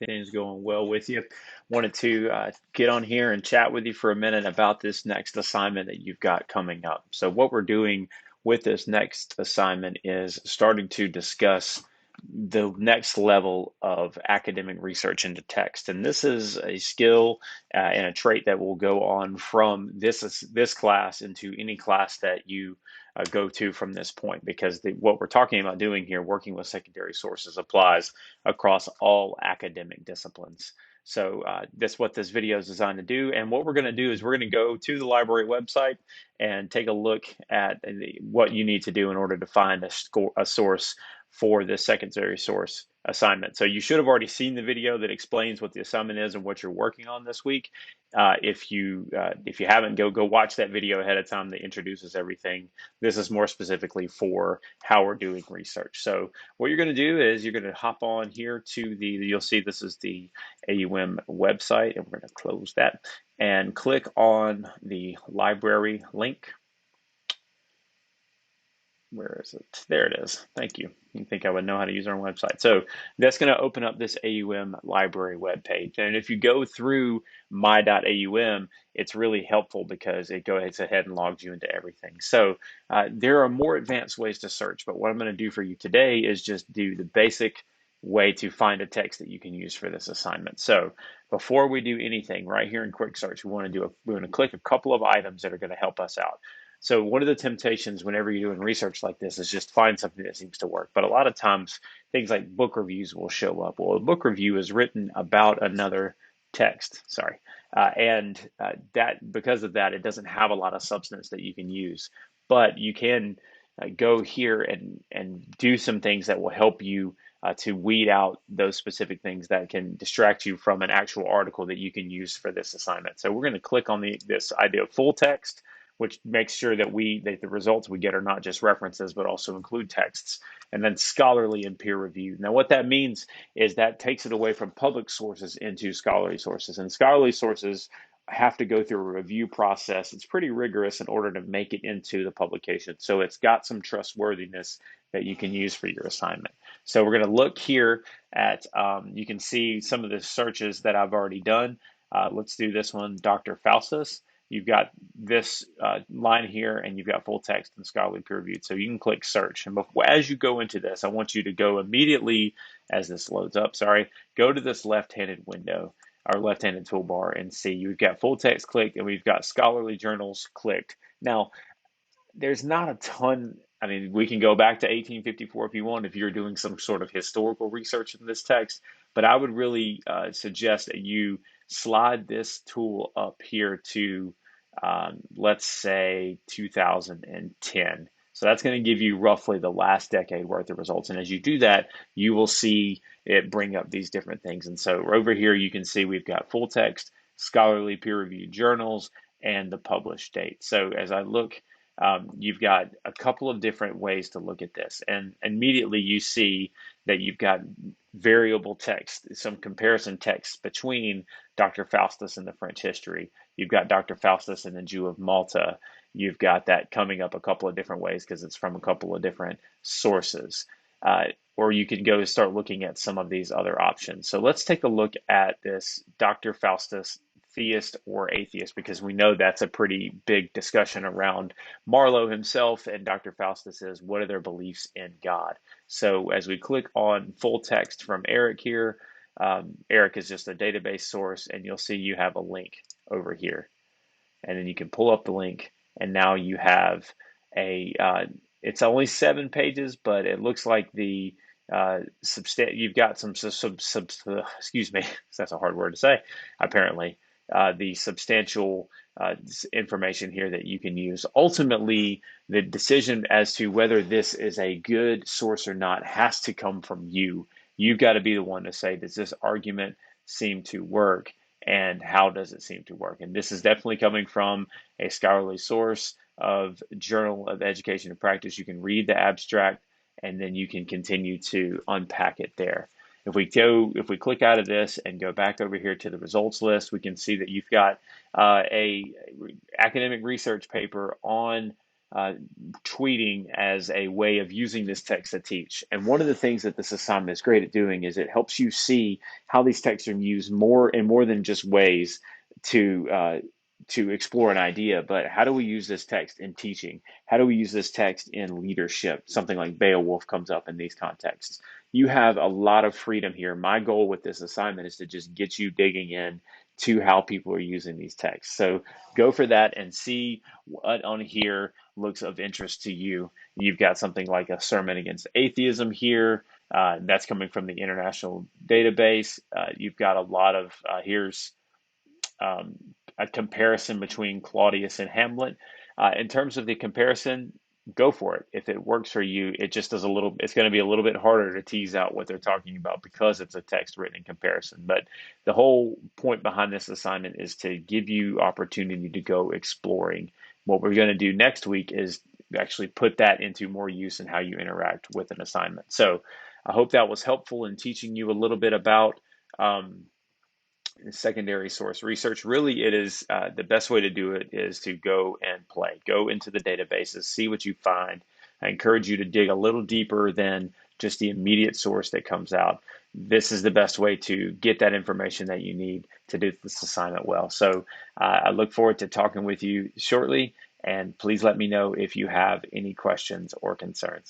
Things going well with you. Wanted to get on here and chat with you for a minute about this next assignment that you've got coming up. So, what we're doing with this next assignment is starting to discuss the next level of academic research into text. And this is a skill and a trait that will go on from this class into any class that you go to from this point, because what we're talking about doing here, working with secondary sources, applies across all academic disciplines. So that's what this video is designed to do. And what we're going to do is we're going to go to the library website and take a look at what you need to do in order to find a source for this secondary source assignment. So you should have already seen the video that explains what the assignment is and what you're working on this week. If you haven't, go watch that video ahead of time that introduces everything. This is more specifically for how we're doing research. So what you're going to do is you're going to hop on here to you'll see this is the AUM website, and we're going to close that and click on the library link. Where is it? There it is. Thank you. You think I would know how to use our website. So that's going to open up this AUM library webpage. And if you go through my.aum, it's really helpful because it goes ahead and logs you into everything. So there are more advanced ways to search, but what I'm going to do for you today is just do the basic way to find a text that you can use for this assignment. So before we do anything, right here in Quick Search, we're going to click a couple of items that are going to help us out. So one of the temptations whenever you're doing research like this is just find something that seems to work. But a lot of times things like book reviews will show up. Well, a book review is written about another text, and that because of that, it doesn't have a lot of substance that you can use. But you can go here and do some things that will help you to weed out those specific things that can distract you from an actual article that you can use for this assignment. So we're going to click on this idea of full text, which makes sure that the results we get are not just references, but also include texts, and then scholarly and peer reviewed. Now, what that means is that takes it away from public sources into scholarly sources, and scholarly sources have to go through a review process. It's pretty rigorous in order to make it into the publication. So it's got some trustworthiness that you can use for your assignment. So we're going to look here at, you can see some of the searches that I've already done. Let's do this one, Dr. Faustus. You've got this line here, and you've got full text and scholarly peer reviewed. So you can click search. And as you go into this, I want you to go immediately, as this loads up, go to this left-handed window, our left-handed toolbar, and see you've got full text clicked, and we've got scholarly journals clicked. Now, there's not a ton. I mean, we can go back to 1854 if you want, if you're doing some sort of historical research in this text, but I would really suggest that you slide this tool up here to, let's say, 2010. So that's going to give you roughly the last decade worth of results. And as you do that, you will see it bring up these different things. And so over here, you can see we've got full text, scholarly peer-reviewed journals, and the published date. So as I look, you've got a couple of different ways to look at this. And immediately you see that you've got variable text, some comparison text between Dr. Faustus and the French history. You've got Dr. Faustus and the Jew of Malta. You've got that coming up a couple of different ways because it's from a couple of different sources. Or you can go start looking at some of these other options. So let's take a look at this Dr. Faustus, theist or atheist, because we know that's a pretty big discussion around Marlowe himself and Dr. Faustus is what are their beliefs in God. So as we click on full text from Eric here, Eric is just a database source, and you'll see you have a link over here. And then you can pull up the link, and now you have it's only 7 pages, but it looks like you've got some excuse me, that's a hard word to say, apparently. The substantial information here that you can use. Ultimately, the decision as to whether this is a good source or not has to come from you. You've got to be the one to say, does this argument seem to work, and how does it seem to work? And this is definitely coming from a scholarly source of Journal of Education and Practice. You can read the abstract, and then you can continue to unpack it there. If we click out of this and go back over here to the results list, we can see that you've got a academic research paper on tweeting as a way of using this text to teach. And one of the things that this assignment is great at doing is it helps you see how these texts are used more and more than just ways to explore an idea, but how do we use this text in teaching? How do we use this text in leadership? Something like Beowulf comes up in these contexts. You have a lot of freedom here. My goal with this assignment is to just get you digging in to how people are using these texts. So go for that and see what on here looks of interest to you. You've got something like a sermon against atheism here. That's coming from the international database. You've got a lot of, here's um, a comparison between Claudius and Hamlet. In terms of the comparison, go for it. If it works for you, it just does a little, it's going to be a little bit harder to tease out what they're talking about because it's a text written in comparison. But the whole point behind this assignment is to give you opportunity to go exploring. What we're going to do next week is actually put that into more use in how you interact with an assignment. So I hope that was helpful in teaching you a little bit about um, secondary source research. Really, it is the best way to do it is to go and play, go into the databases, see what you find. I encourage you to dig a little deeper than just the immediate source that comes out. This is the best way to get that information that you need to do this assignment well. So I look forward to talking with you shortly, and please let me know if you have any questions or concerns.